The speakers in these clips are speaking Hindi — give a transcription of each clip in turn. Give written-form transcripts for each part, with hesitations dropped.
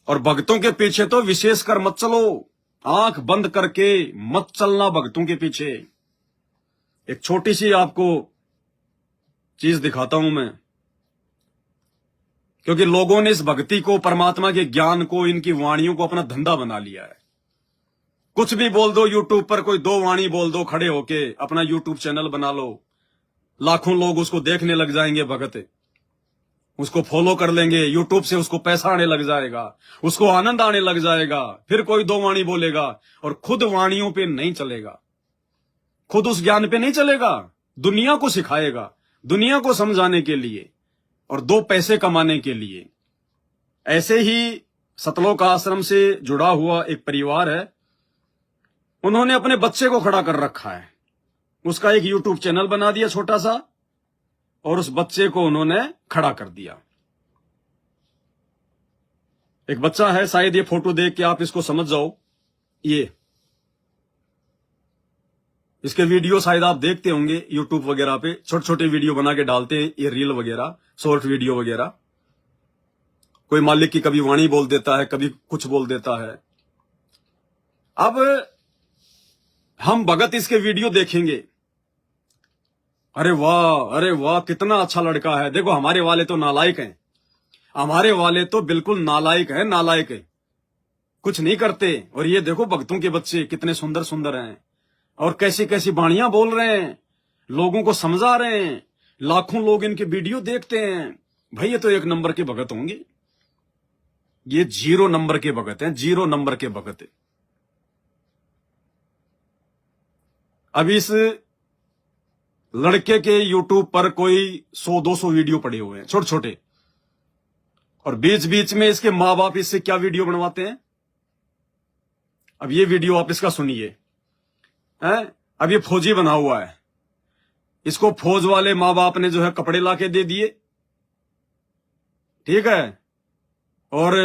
और भक्तों के पीछे तो विशेष कर मत चलो, आंख बंद करके मत चलना भक्तों के पीछे। एक छोटी सी आपको चीज दिखाता हूं मैं, क्योंकि लोगों ने इस भक्ति को, परमात्मा के ज्ञान को, इनकी वाणियों को अपना धंधा बना लिया है। कुछ भी बोल दो यूट्यूब पर, कोई दो वाणी बोल दो, खड़े होके अपना यूट्यूब चैनल बना लो, लाखों लोग उसको देखने लग जाएंगे, भगत उसको फॉलो कर लेंगे, यूट्यूब से उसको पैसा आने लग जाएगा, उसको आनंद आने लग जाएगा। फिर कोई दो वाणी बोलेगा और खुद वाणियों पे नहीं चलेगा, खुद उस ज्ञान पे नहीं चलेगा, दुनिया को सिखाएगा, दुनिया को समझाने के लिए और दो पैसे कमाने के लिए। ऐसे ही सतलोक आश्रम से जुड़ा हुआ एक परिवार है, उन्होंने अपने बच्चे को खड़ा कर रखा है, उसका एक यूट्यूब चैनल बना दिया छोटा सा, और उस बच्चे को उन्होंने खड़ा कर दिया। एक बच्चा है, शायद ये फोटो देख के आप इसको समझ जाओ, ये इसके वीडियो शायद आप देखते होंगे यूट्यूब वगैरह पे, छोटे छोटे वीडियो बना के डालते हैं, ये रील वगैरह, शॉर्ट वीडियो वगैरह। कोई मालिक की कभी वाणी बोल देता है, कभी कुछ बोल देता है। अब हम भगत इसके वीडियो देखेंगे, अरे वाह, अरे वाह, कितना अच्छा लड़का है, देखो हमारे वाले तो नालायक हैं, हमारे वाले तो बिल्कुल नालायक है, नालायक है, कुछ नहीं करते। और ये देखो भक्तों के बच्चे कितने सुंदर सुंदर हैं, और कैसी कैसी वाणियां बोल रहे हैं, लोगों को समझा रहे हैं, लाखों लोग इनके वीडियो देखते हैं। भाई ये तो एक नंबर के भगत होंगे, ये 0 नंबर के भगत हैं, 0 नंबर के भगत है। अब इस लड़के के यूट्यूब पर कोई 100-200 वीडियो पड़े हुए हैं छोटे छोटे, और बीच बीच में इसके माँ बाप इससे क्या वीडियो बनवाते हैं। अब ये वीडियो आप इसका सुनिए, अब ये फौजी बना हुआ है, इसको फौज वाले माँ बाप ने जो है कपड़े लाके दे दिए, ठीक है, और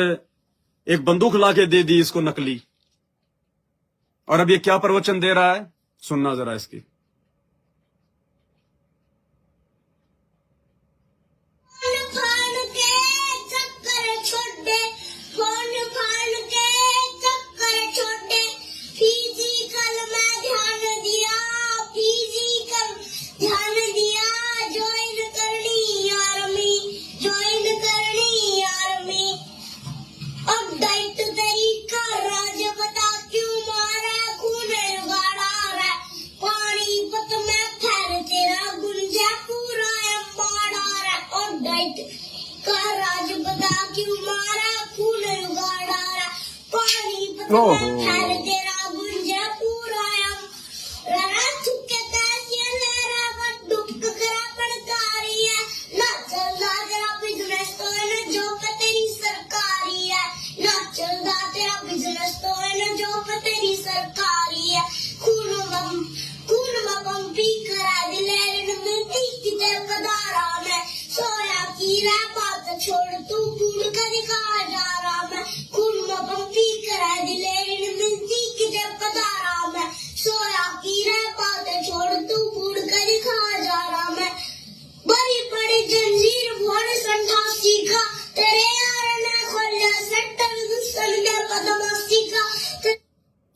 एक बंदूक लाके दे दी इसको नकली। और अब ये क्या प्रवचन दे रहा है, सुनना जरा इसकी।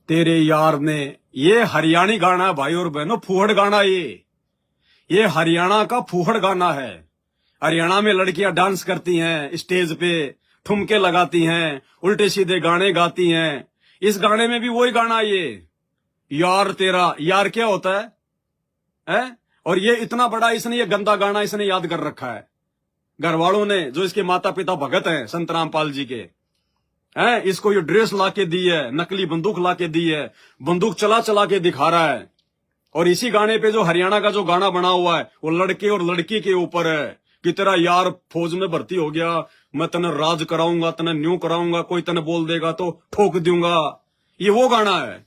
तेरे यार ने, ये हरियाणी गाना है भाई और बहनों, फूहड़ गाना, ये हरियाणा का फूहड़ गाना है। हरियाणा में लड़कियां डांस करती हैं, स्टेज पे ठुमके लगाती हैं, उल्टे सीधे गाने गाती हैं। इस गाने में भी वही गाना, ये यार तेरा, यार क्या होता है? और ये इतना बड़ा इसने, ये गंदा गाना इसने याद कर रखा है घर वालों ने, जो इसके माता पिता भगत हैं संत रामपाल जी के, हैं, इसको ये ड्रेस लाके दी है, नकली बंदूक लाके दी है, बंदूक चला चला के दिखा रहा है। और इसी गाने पे जो हरियाणा का जो गाना बना हुआ है, वो लड़के और लड़की के ऊपर है कि तेरा यार फौज में भर्ती हो गया, मैं तने राज कराऊंगा, तने न्यू कराऊंगा, कोई तने बोल देगा तो ठोक दूंगा। ये वो गाना है,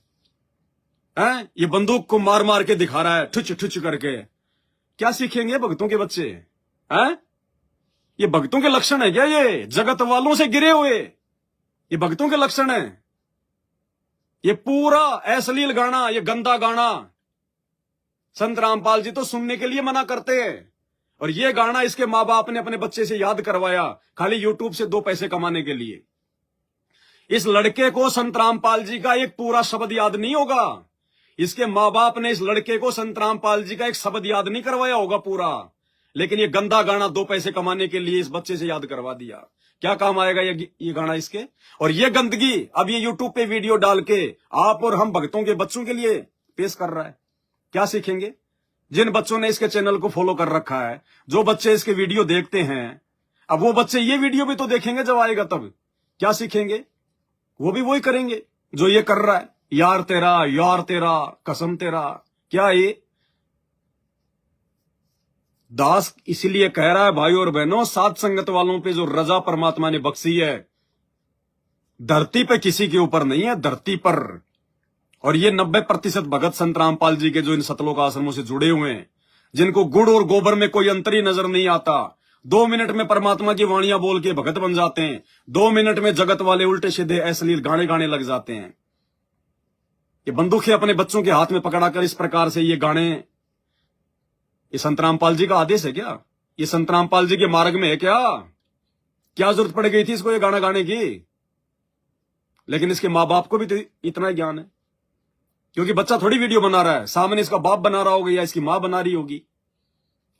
ये बंदूक को मार मार के दिखा रहा है, ठुच ठुच करके। क्या सीखेंगे भक्तों के बच्चे? ये भक्तों के लक्षण है क्या? ये जगत वालों से गिरे हुए, ये भक्तों के लक्षण है। ये पूरा अश्लील गाना, ये गंदा गाना संत रामपाल जी तो सुनने के लिए मना करते हैं, और ये गाना इसके माँ बाप ने अपने बच्चे से याद करवाया, खाली यूट्यूब से 2 पैसे कमाने के लिए। इस लड़के को संत रामपाल जी का एक पूरा शब्द याद नहीं होगा। इसके माँ बाप ने इस लड़के को संत रामपाल जी का एक शब्द याद नहीं करवाया होगा पूरा, लेकिन ये गंदा गाना 2 पैसे कमाने के लिए इस बच्चे से याद करवा दिया। क्या काम आएगा ये गाना इसके? और ये गंदगी अब ये यूट्यूब पे वीडियो डाल के आप और हम भक्तों के बच्चों के लिए पेश कर रहा है। क्या सीखेंगे? जिन बच्चों ने इसके चैनल को फॉलो कर रखा है, जो बच्चे इसके वीडियो देखते हैं, अब वो बच्चे ये वीडियो भी तो देखेंगे जब आएगा तब। क्या सीखेंगे? वो भी वही करेंगे जो ये कर रहा है। यार तेरा कसम तेरा। क्या ये दास इसलिए कह रहा है भाई और बहनों, सात संगत वालों पे जो रजा परमात्मा ने बख्शी है, धरती पे किसी के ऊपर नहीं है, धरती पर। और ये 90% भगत संत रामपाल जी के जो इन सतलोक आश्रमों से जुड़े हुए हैं, जिनको गुड़ और गोबर में कोई अंतर ही नजर नहीं आता, 2 मिनट में परमात्मा की वाणियां बोल के भगत बन जाते हैं, 2 मिनट में जगत वाले उल्टे सीधे अश्लील गाने गाने लग जाते हैं। ये बंदूकें अपने बच्चों के हाथ में पकड़ाकर इस प्रकार से ये गाने, ये संत रामपाल जी का आदेश है क्या? ये संत रामपाल जी के मार्ग में है क्या? क्या जरूरत पड़ गई थी इसको ये गाना गाने की? लेकिन इसके माँ बाप को भी तो इतना ज्ञान है, क्योंकि बच्चा थोड़ी वीडियो बना रहा है, सामने इसका बाप बना रहा होगा या इसकी माँ बना रही होगी।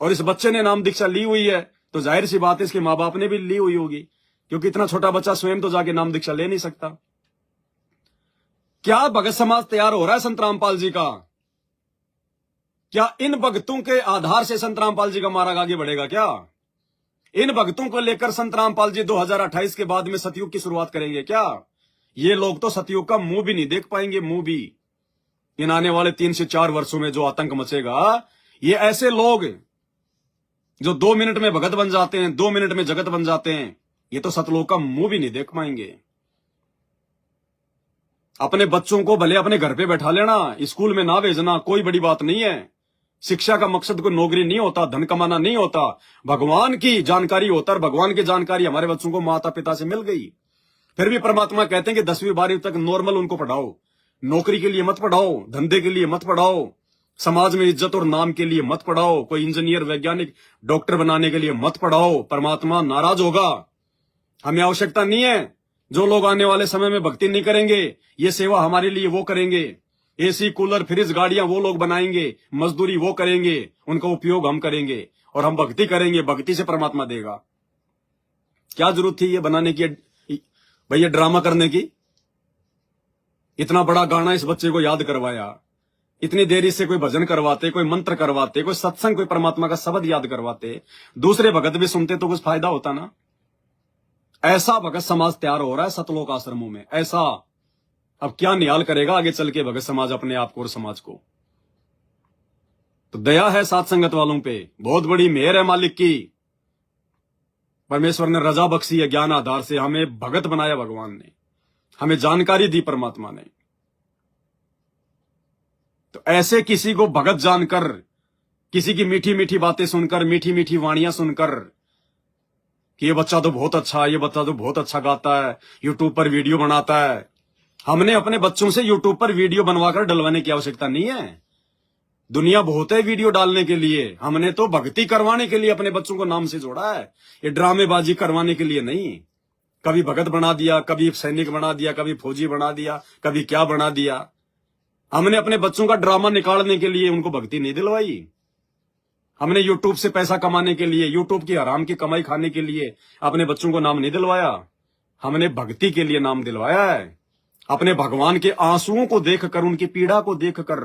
और इस बच्चे ने नाम दीक्षा ली हुई है तो जाहिर सी बात है इसके माँ बाप ने भी ली हुई होगी, क्योंकि इतना छोटा बच्चा स्वयं तो जाके नाम दीक्षा ले नहीं सकता। क्या भगत समाज तैयार हो रहा है संत रामपाल जी का? क्या इन भक्तों के आधार से संत रामपाल जी का मार्ग आगे बढ़ेगा? क्या इन भक्तों को लेकर संत रामपाल जी 2028 के बाद में सतयुग की शुरुआत करेंगे क्या? ये लोग तो सतयुग का मुंह भी नहीं देख पाएंगे, मुंह भी। इन आने वाले 3 से 4 वर्षों में जो आतंक मचेगा, ये ऐसे लोग जो 2 मिनट में भगत बन जाते हैं, 2 मिनट में जगत बन जाते हैं, ये तो सतलोक का मुंह भी नहीं देख पाएंगे। अपने बच्चों को भले अपने घर पे बैठा लेना, स्कूल में ना भेजना, कोई बड़ी बात नहीं है। शिक्षा का मकसद कोई नौकरी नहीं होता, धन कमाना नहीं होता, भगवान की जानकारी होता। और भगवान की जानकारी हमारे बच्चों को माता पिता से मिल गई, फिर भी परमात्मा कहते हैं कि 10वीं 12वीं तक नॉर्मल उनको पढ़ाओ, नौकरी के लिए मत पढ़ाओ, धंधे के लिए मत पढ़ाओ, समाज में इज्जत और नाम के लिए मत पढ़ाओ, कोई इंजीनियर वैज्ञानिक डॉक्टर बनाने के लिए मत पढ़ाओ। परमात्मा नाराज होगा। हमें आवश्यकता नहीं है। जो लोग आने वाले समय में भक्ति नहीं करेंगे, ये सेवा हमारे लिए वो करेंगे। एसी कूलर फ्रिज गाड़ियां वो लोग बनाएंगे, मजदूरी वो करेंगे, उनका उपयोग हम करेंगे और हम भक्ति करेंगे। भक्ति से परमात्मा देगा। क्या जरूरत थी ये बनाने की, भैया ड्रामा करने की? इतना बड़ा गाना इस बच्चे को याद करवाया, इतनी देरी से कोई भजन करवाते, कोई मंत्र करवाते, कोई सत्संग, कोई परमात्मा का शब्द याद करवाते, दूसरे भगत भी सुनते तो कुछ फायदा होता ना। ऐसा भगत समाज तैयार हो रहा है सतलोक आश्रमों में, ऐसा। अब क्या निहाल करेगा आगे चल के भगत समाज अपने आप को और समाज को? तो दया है साथ संगत वालों पे, बहुत बड़ी मेहर है मालिक की। परमेश्वर ने रजा बख्शी है, ज्ञान आधार से हमें भगत बनाया भगवान ने, हमें जानकारी दी परमात्मा ने। तो ऐसे किसी को भगत जानकर, किसी की मीठी मीठी बातें सुनकर, मीठी मीठी वाणियां सुनकर कि ये बच्चा तो बहुत अच्छा है, ये बच्चा तो बहुत अच्छा गाता है, यूट्यूब पर वीडियो बनाता है। हमने अपने बच्चों से यूट्यूब पर वीडियो बनवाकर डलवाने की आवश्यकता नहीं है। दुनिया बहुत है वीडियो डालने के लिए, हमने तो भक्ति करवाने के लिए अपने बच्चों को नाम से जोड़ा है, ये ड्रामेबाजी करवाने के लिए नहीं। कभी भगत बना दिया, कभी सैनिक बना दिया, कभी फौजी बना दिया, कभी क्या बना दिया। हमने अपने बच्चों का ड्रामा निकालने के लिए उनको भक्ति नहीं दिलवाई। हमने यूट्यूब से पैसा कमाने के लिए, यूट्यूब की हराम की कमाई खाने के लिए अपने बच्चों को नाम नहीं दिलवाया। हमने भक्ति के लिए नाम दिलवाया है, अपने भगवान के आंसुओं को देखकर, उनकी पीड़ा को देखकर,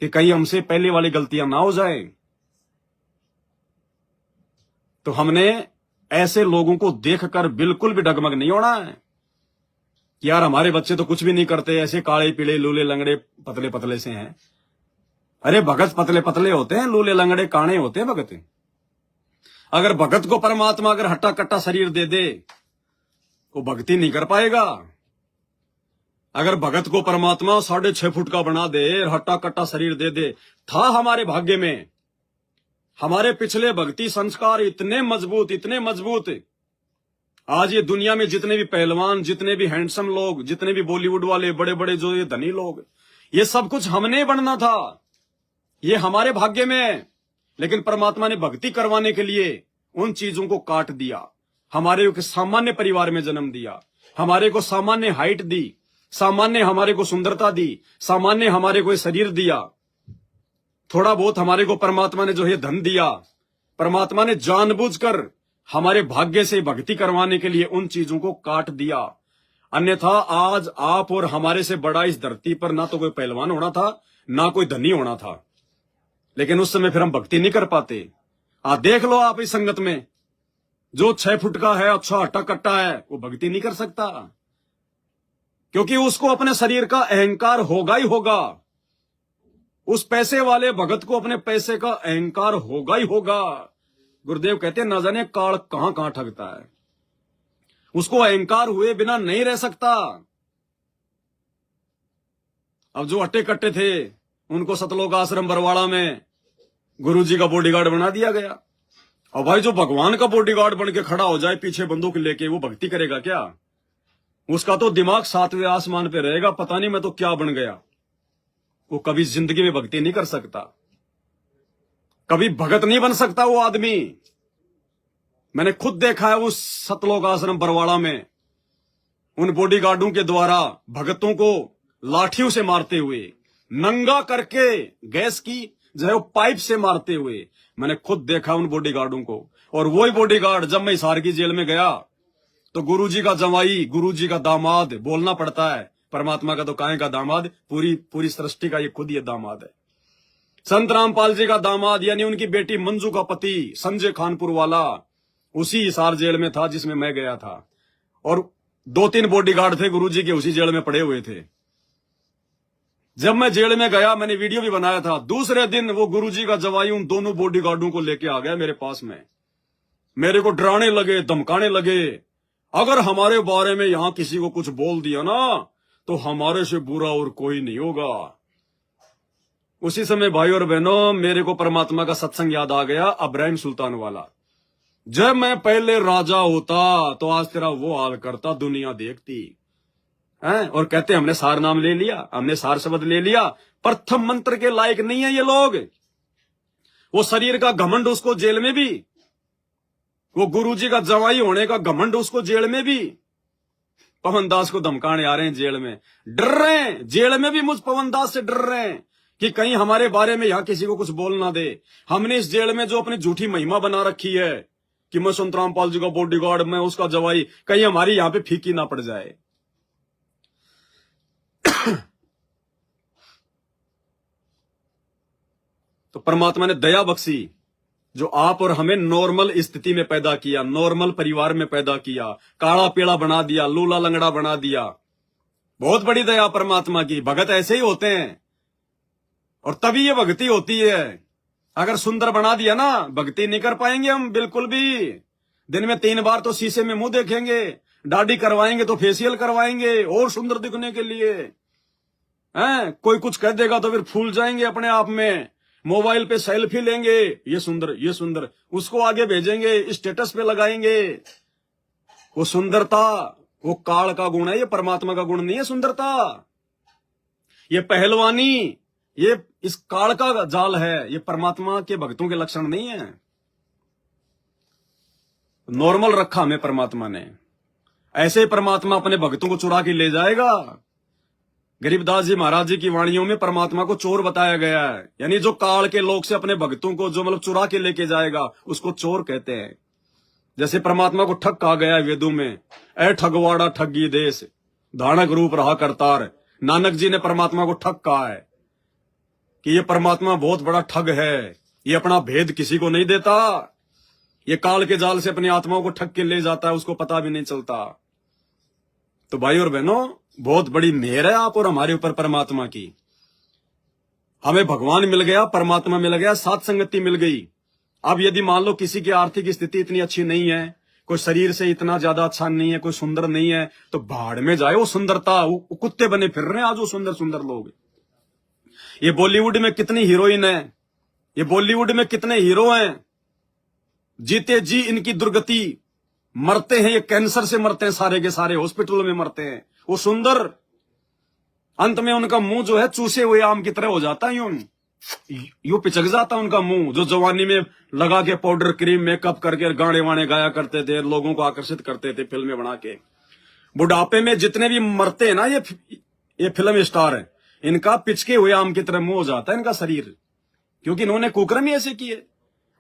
कि कहीं हमसे पहले वाली गलतियां ना हो जाए। तो हमने ऐसे लोगों को देखकर बिल्कुल भी डगमग नहीं होना है कि यार हमारे बच्चे तो कुछ भी नहीं करते, ऐसे काले पीले लूले लंगड़े पतले पतले से हैं। अरे भगत पतले पतले होते हैं, लूले लंगड़े काणे होते हैं भगत। अगर भगत को परमात्मा अगर हट्टा कट्टा शरीर दे दे, वो भक्ति नहीं कर पाएगा। अगर भगत को परमात्मा 6.5 फुट का बना दे, हट्टा कट्टा शरीर दे दे, था हमारे भाग्य में। हमारे पिछले भक्ति संस्कार इतने मजबूत, इतने मजबूत। आज ये दुनिया में जितने भी पहलवान, जितने भी हैंडसम लोग, जितने भी बॉलीवुड वाले बड़े बड़े जो ये धनी लोग, ये सब कुछ हमने बनना था, ये हमारे भाग्य में। लेकिन परमात्मा ने भक्ति करवाने के लिए उन चीजों को काट दिया, हमारे एक सामान्य परिवार में जन्म दिया। हमारे को सामान्य हाइट दी, सामान्य हमारे को सुंदरता दी, सामान्य हमारे को शरीर दिया, थोड़ा बहुत हमारे को परमात्मा ने जो है धन दिया। परमात्मा ने जानबूझकर हमारे भाग्य से भक्ति करवाने के लिए उन चीजों को काट दिया। अन्यथा आज आप और हमारे से बड़ा इस धरती पर ना तो कोई पहलवान होना था, ना कोई धनी होना था। लेकिन उस समय फिर हम भक्ति नहीं कर पाते। देख लो आप इस संगत में जो 6 फुट का है, अच्छा हट्टा कट्टा है, वो भक्ति नहीं कर सकता, क्योंकि उसको अपने शरीर का अहंकार होगा ही होगा। उस पैसे वाले भगत को अपने पैसे का अहंकार होगा ही होगा। गुरुदेव कहते हैं ना जाने काल कहां कहां ठगता है, उसको अहंकार हुए बिना नहीं रह सकता। अब जो अट्टे कट्टे थे उनको सतलोक आश्रम बरवाड़ा में गुरुजी का बॉडीगार्ड बना दिया गया। और भाई जो भगवान का बॉडीगार्ड बन के खड़ा हो जाए पीछे बंदूक लेके, वो भक्ति करेगा क्या? उसका तो दिमाग 7वें आसमान पे रहेगा, पता नहीं मैं तो क्या बन गया। वो कभी जिंदगी में भक्ति नहीं कर सकता, कभी भगत नहीं बन सकता वो आदमी। मैंने खुद देखा है उस सतलोक आश्रम बरवाड़ा में उन बॉडीगार्डों के द्वारा भगतों को लाठियों से मारते हुए, नंगा करके गैस की जो है वो पाइप से मारते हुए मैंने खुद देखा उन बॉडीगार्डों को। और वही बॉडीगार्ड जब मैं हिसार की जेल में गया तो गुरुजी का जवाई, गुरुजी का दामाद बोलना पड़ता है। परमात्मा का तो काहे का दामाद, पूरी सृष्टि का ये खुद ये दामाद है। संत रामपाल जी का दामाद यानी उनकी बेटी मंजू का पति संजय खानपुर वाला उसी हिसार जेल में था जिसमें मैं गया था। और 2-3 बॉडीगार्ड थे गुरुजी के, उसी जेल में पड़े हुए थे। जब मैं जेल में गया, मैंने वीडियो भी बनाया था, दूसरे दिन वो गुरुजी का जवाई उन दोनों बॉडीगार्डों को लेके आ गया मेरे पास में। मेरे को डराने लगे, धमकाने लगे, अगर हमारे बारे में यहां किसी को कुछ बोल दिया ना तो हमारे से बुरा और कोई नहीं होगा। उसी समय भाई और बहनों मेरे को परमात्मा का सत्संग याद आ गया, अब्राहिम सुल्तान वाला। जब मैं पहले राजा होता तो आज तेरा वो हाल करता, दुनिया देखती है। और कहते हमने सार नाम ले लिया, हमने सार शब्द ले लिया। प्रथम मंत्र के लायक नहीं है ये लोग। वो शरीर का घमंड उसको जेल में भी, वो गुरुजी का जवाई होने का घमंड उसको जेल में भी। पवन दास को धमकाने आ रहे हैं जेल में, डर रहे हैं, जेल में भी मुझ पवन दास से डर रहे हैं कि कहीं हमारे बारे में यहां किसी को कुछ बोल ना दे। हमने इस जेल में जो अपनी झूठी महिमा बना रखी है कि मैं संत रामपाल जी का बॉडीगार्ड, मैं उसका जवाई, कहीं हमारी यहां पे फीकी ना पड़ जाए। तो परमात्मा ने दया बख्शी जो आप और हमें नॉर्मल स्थिति में पैदा किया, नॉर्मल परिवार में पैदा किया, काला पीला बना दिया, लूला लंगड़ा बना दिया। बहुत बड़ी दया परमात्मा की। भगत ऐसे ही होते हैं और तभी ये भक्ति होती है। अगर सुंदर बना दिया ना, भक्ति नहीं कर पाएंगे हम बिल्कुल भी। दिन में 3 बार तो शीशे में मुंह देखेंगे, दाढ़ी करवाएंगे तो फेशियल करवाएंगे और सुंदर दिखने के लिए। कोई कुछ कह देगा तो फिर फूल जाएंगे अपने आप में। मोबाइल पे सेल्फी लेंगे, ये सुंदर ये सुंदर, उसको आगे भेजेंगे, स्टेटस पे लगाएंगे। वो सुंदरता वो काल का गुण है, ये परमात्मा का गुण नहीं है सुंदरता। ये पहलवानी ये इस काल का जाल है, ये परमात्मा के भक्तों के लक्षण नहीं है। नॉर्मल रखा हमें परमात्मा ने, ऐसे ही परमात्मा अपने भक्तों को चुरा के ले जाएगा। गरीबदास जी महाराज जी की वाणियों में परमात्मा को चोर बताया गया है, यानी जो काल के लोग से अपने भक्तों को जो मतलब चुरा के लेके जाएगा उसको चोर कहते हैं। जैसे परमात्मा को ठग कहा गया है वेदों में, ए ठगवाड़ा ठगी देश धानक रूप रहा करतार। नानक जी ने परमात्मा को ठग कहा है कि ये परमात्मा बहुत बड़ा ठग है, ये अपना भेद किसी को नहीं देता, ये काल के जाल से अपनी आत्माओं को ठग के ले जाता है, उसको पता भी नहीं चलता। तो भाई और बहनों बहुत बड़ी मेहर है आप और हमारे ऊपर परमात्मा की। हमें भगवान मिल गया, परमात्मा मिल गया, साथ संगति मिल गई। अब यदि मान लो किसी की आर्थिक स्थिति इतनी अच्छी नहीं है, कोई शरीर से इतना ज्यादा अच्छा नहीं है, कोई सुंदर नहीं है, तो भाड़ में जाए वो सुंदरता। वो कुत्ते बने फिर रहे हैं आज वो सुंदर सुंदर लोग। ये बॉलीवुड में कितनी हीरोइन है, ये बॉलीवुड में कितने हीरो हैं, जीते जी इनकी दुर्गति, मरते हैं ये कैंसर से मरते हैं, सारे के सारे हॉस्पिटलों में मरते हैं। वो सुंदर अंत में उनका मुंह जो है चूसे हुए आम की तरह हो जाता है, यूं पिचक जाता है उनका मुंह। जो जवानी में लगा के पाउडर क्रीम मेकअप करके गाने वाने गाया करते थे, लोगों को आकर्षित करते थे फिल्में बना के, बुढ़ापे में जितने भी मरते हैं ना ये फिल्म स्टार है, इनका पिचके हुए आम की तरह मुंह हो जाता है इनका शरीर, क्योंकि इन्होंने कुकर्म ही ऐसे किए।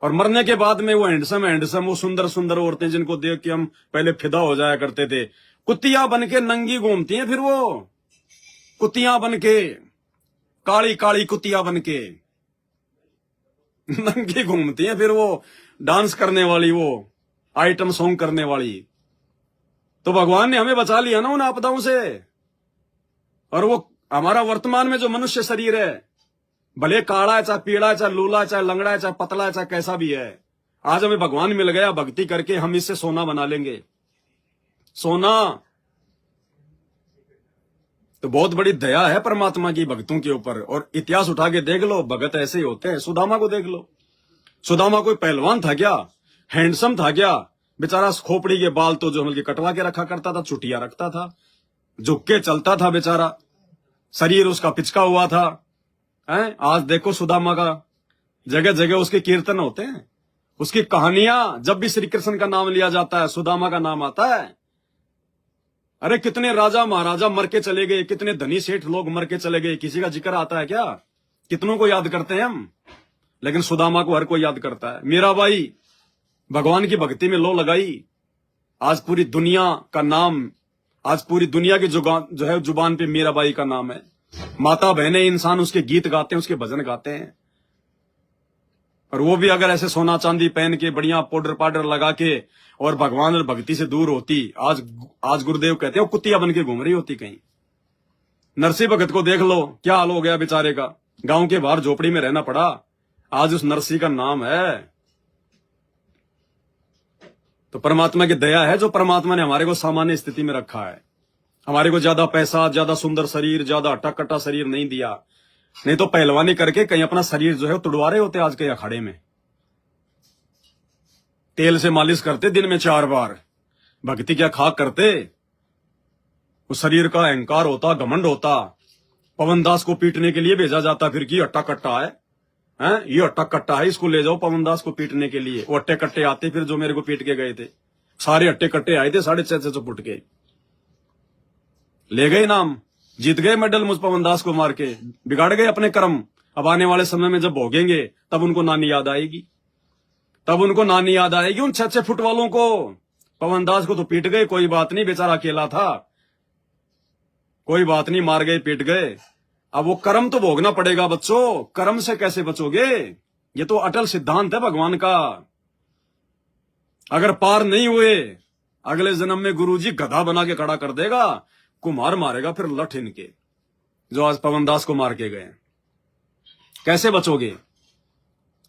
और मरने के बाद में वो हैंडसम वो सुंदर सुंदर औरतें जिनको देख के हम पहले फिदा हो जाया करते थे, कुत्तियां बन के नंगी घूमती हैं, फिर वो कुत्तियां बन के, काली काली कुत्तियां बन के नंगी घूमती हैं, फिर वो डांस करने वाली, वो आइटम सॉन्ग करने वाली। तो भगवान ने हमें बचा लिया ना उन आपदाओं से। और वो हमारा वर्तमान में जो मनुष्य शरीर है, भले काला है, चाहे पीला है, चाहे लूला है, चाहे लंगड़ा है, चाहे पतला है, चाहे कैसा भी है, आज हमें भगवान मिल गया, भक्ति करके हम इससे सोना बना लेंगे, सोना। तो बहुत बड़ी दया है परमात्मा की भक्तों के ऊपर। और इतिहास उठा के देख लो, भगत ऐसे ही होते हैं। सुदामा को देख लो, सुदामा कोई पहलवान था क्या? हैंडसम था क्या? बेचारा खोपड़ी के बाल तो जो हल्के कटवा के रखा करता था, छुट्टिया रखता था, झुक के चलता था बेचारा, शरीर उसका पिचका हुआ था। आज देखो सुदामा का जगह जगह उसके कीर्तन होते हैं, उसकी कहानियां, जब भी श्री कृष्ण का नाम लिया जाता है सुदामा का नाम आता है। अरे कितने राजा महाराजा मर के चले गए, कितने धनी सेठ लोग मर के चले गए, किसी का जिक्र आता है क्या? कितनों को याद करते हैं हम, लेकिन सुदामा को हर कोई याद करता है। मीराबाई भगवान की भक्ति में लो लगाई, आज पूरी दुनिया का नाम, आज पूरी दुनिया की जो है जुबान पे मीराबाई का नाम है। माता बहने इंसान उसके गीत गाते हैं, उसके भजन गाते हैं। और वो भी अगर ऐसे सोना चांदी पहन के बढ़िया पाउडर पाउडर लगा के और भगवान और भक्ति से दूर होती, आज गुरुदेव कहते हैं वो कुत्तिया बन के घूम रही होती कहीं। नरसिंह भगत को देख लो, क्या हाल हो गया बेचारे का, गांव के बाहर झोपड़ी में रहना पड़ा, आज उस नरसिंह का नाम है। तो परमात्मा की दया है, जो परमात्मा ने हमारे को सामान्य स्थिति में रखा है। हमारे को ज्यादा पैसा, ज्यादा सुंदर शरीर, ज्यादा अट्टा कट्टा शरीर नहीं दिया, नहीं तो पहलवानी करके कहीं अपना शरीर जो है तुड़वा रहे होते आज के अखाड़े में। तेल से मालिश करते दिन में 4 बार, भक्ति क्या खाक करते। उस शरीर का अहंकार होता, घमंड होता। पवनदास को पीटने के लिए भेजा जाता, फिर की अट्टा कट्टा है, ये अट्टा कट्टा है, इसको ले जाओ पवनदास को पीटने के लिए। वो अट्टे कट्टे आते, फिर जो मेरे को पीट के गए थे, सारे अट्टे कट्टे आए थे, 650 फुट के, ले गए नाम, जीत गए मेडल मुझ पवनदास को मार के, बिगाड़ गए अपने कर्म। अब आने वाले समय में जब भोगेंगे तब उनको नानी याद आएगी, तब उनको नानी याद आएगी उन 6 फुट वालों को। पवनदास को तो पीट गए, कोई बात नहीं, बेचारा अकेला था, कोई बात नहीं, मार गए पीट गए। अब वो कर्म तो भोगना पड़ेगा बच्चों, कर्म से कैसे बचोगे? ये तो अटल सिद्धांत है भगवान का। अगर पार नहीं हुए, अगले जन्म में गुरुजी गधा बना के खड़ा कर देगा, कुम्हार मारेगा फिर लठ इनके, जो आज पवनदास को मार के गए। कैसे बचोगे?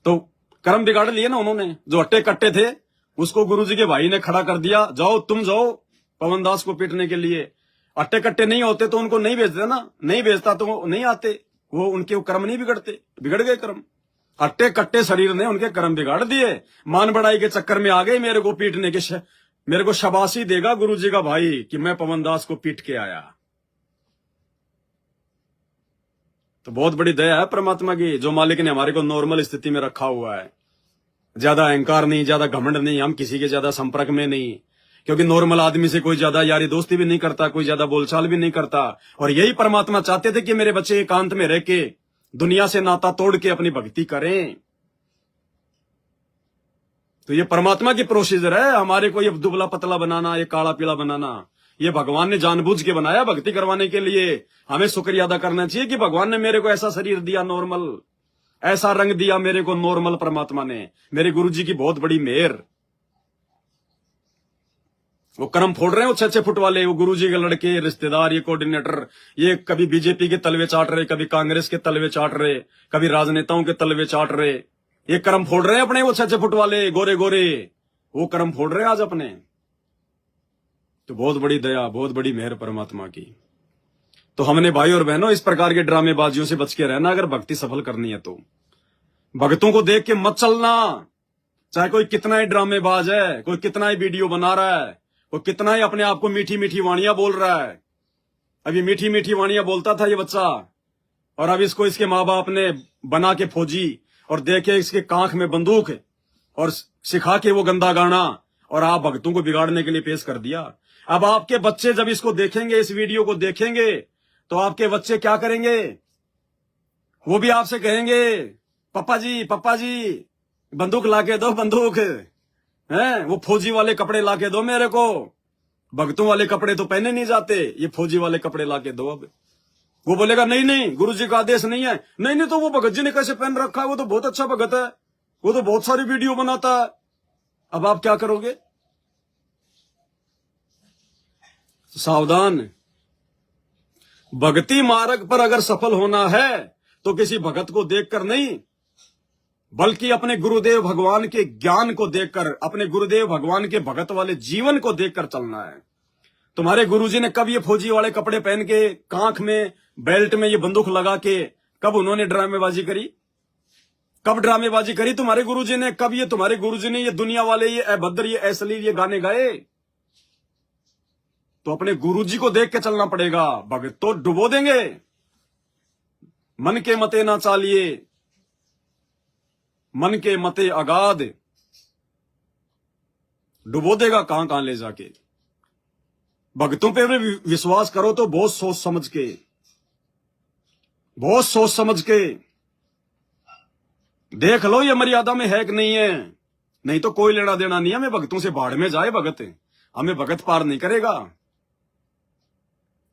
तो कर्म बिगाड़ लिए ना उन्होंने, जो अट्टे कट्टे थे उसको गुरुजी के भाई ने खड़ा कर दिया, जाओ तुम जाओ पवनदास को पीटने के लिए। अट्टे कट्टे नहीं होते तो उनको नहीं भेजते ना, नहीं भेजता तो वो नहीं आते, वो उनके कर्म नहीं बिगड़ते, बिगड़ गए कर्म। अट्टे कट्टे शरीर ने उनके कर्म बिगाड़ दिए, मान बढ़ाई के चक्कर में आ गए मेरे को पीटने के। मेरे को शाबाशी देगा गुरुजी का भाई कि मैं पवनदास को पीट के आया। तो बहुत बड़ी दया है परमात्मा की, जो मालिक ने हमारे को नॉर्मल स्थिति में रखा हुआ है। ज्यादा अहंकार नहीं, ज्यादा घमंड नहीं, हम किसी के ज्यादा संपर्क में नहीं, क्योंकि नॉर्मल आदमी से कोई ज्यादा यारी दोस्ती भी नहीं करता, कोई ज्यादा बोलचाल भी नहीं करता। और यही परमात्मा चाहते थे कि मेरे बच्चे एकांत में रह के दुनिया से नाता तोड़ के अपनी भक्ति करें। तो ये परमात्मा की प्रोसीजर है, हमारे को ये दुबला पतला बनाना, ये काला पीला बनाना, ये भगवान ने जानबूझ के बनाया भक्ति करवाने के लिए। हमें शुक्रिया अदा करना चाहिए कि भगवान ने मेरे को ऐसा शरीर दिया नॉर्मल, ऐसा रंग दिया मेरे को नॉर्मल, परमात्मा ने, मेरे गुरुजी की बहुत बड़ी मेहर। वो कर्म फोड़ रहे हैं वो 6 फुट वाले, वो गुरुजी के लड़के, रिश्तेदार, ये कोऑर्डिनेटर, ये कभी बीजेपी के तलवे चाट रहे, कभी कांग्रेस के तलवे चाट रहे, कभी राजनेताओं के तलवे चाट रहे। ये कर्म फोड़ रहे हैं अपने, वो 6 फुट वाले गोरे गोरे, वो कर्म फोड़ रहे हैं आज अपने। तो बहुत बड़ी दया, बहुत बड़ी मेहर परमात्मा की। तो हमने भाई और बहनों इस प्रकार के ड्रामेबाजियों से बच के रहना, अगर भक्ति सफल करनी है तो। भक्तों को देख के मत चलना, चाहे कोई कितना ही ड्रामेबाज है, कोई कितना ही वीडियो बना रहा है, कोई कितना ही अपने आप को मीठी मीठी वाणियां बोल रहा है। अभी मीठी मीठी वाणियां बोलता था ये बच्चा, और अब इसको इसके माँ बाप ने बना के फौजी और देखे इसके कांख में बंदूक और सिखा के वो गंदा गाना, और आप भक्तों को बिगाड़ने के लिए पेश कर दिया। अब आपके बच्चे जब इसको देखेंगे, इस वीडियो को देखेंगे, तो आपके बच्चे क्या करेंगे? वो भी आपसे कहेंगे पापा जी बंदूक लाके दो, बंदूक है, वो फौजी वाले कपड़े लाके दो मेरे को। भगतों वाले कपड़े तो पहने नहीं जाते, ये फौजी वाले कपड़े लाके दो। अब वो बोलेगा नहीं गुरु जी का आदेश नहीं है। नहीं तो वो भगत जी ने कैसे पहन रखा है, वो तो बहुत अच्छा भगत है, वो तो बहुत सारी वीडियो बनाता है। अब आप क्या करोगे? सावधान। भक्ति मार्ग पर अगर सफल होना है तो किसी भगत को देखकर नहीं, बल्कि अपने गुरुदेव भगवान के ज्ञान को देखकर, अपने गुरुदेव भगवान के भगत वाले जीवन को देखकर चलना है। तुम्हारे गुरुजी ने कब ये फौजी वाले कपड़े पहन के, कांख में बेल्ट में ये बंदूक लगा के, कब उन्होंने ड्रामेबाजी करी? कब ड्रामेबाजी करी तुम्हारे गुरुजी ने? कब ये तुम्हारे गुरुजी ने ये दुनिया वाले, ये अभद्र, ये अश्लील ये गाने गाए? तो अपने गुरुजी को देख के चलना पड़ेगा। भगत तो डुबो देंगे। मन के मते ना चालिए, मन के मते अगाध, डुबो देगा कहां कहां ले जाके। भक्तों पे विश्वास करो तो बहुत सोच समझ के, बहुत सोच समझ के देख लो ये मर्यादा में है कि नहीं है। नहीं तो कोई लेना देना नहीं है हमें भक्तों से। भाड़ में जाए भगत, हमें भगत पार नहीं करेगा।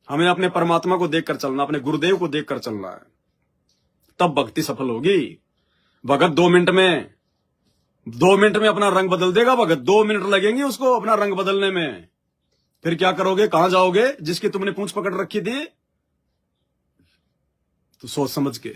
हमें अपने परमात्मा को देखकर चलना, अपने गुरुदेव को देखकर चलना है, तब भक्ति सफल होगी। भगत 2 मिनट में अपना रंग बदल देगा। भगत 2 मिनट लगेंगे उसको अपना रंग बदलने में। फिर क्या करोगे? कहां जाओगे? जिसकी तुमने पूंछ पकड़ रखी थी। तो सोच समझ के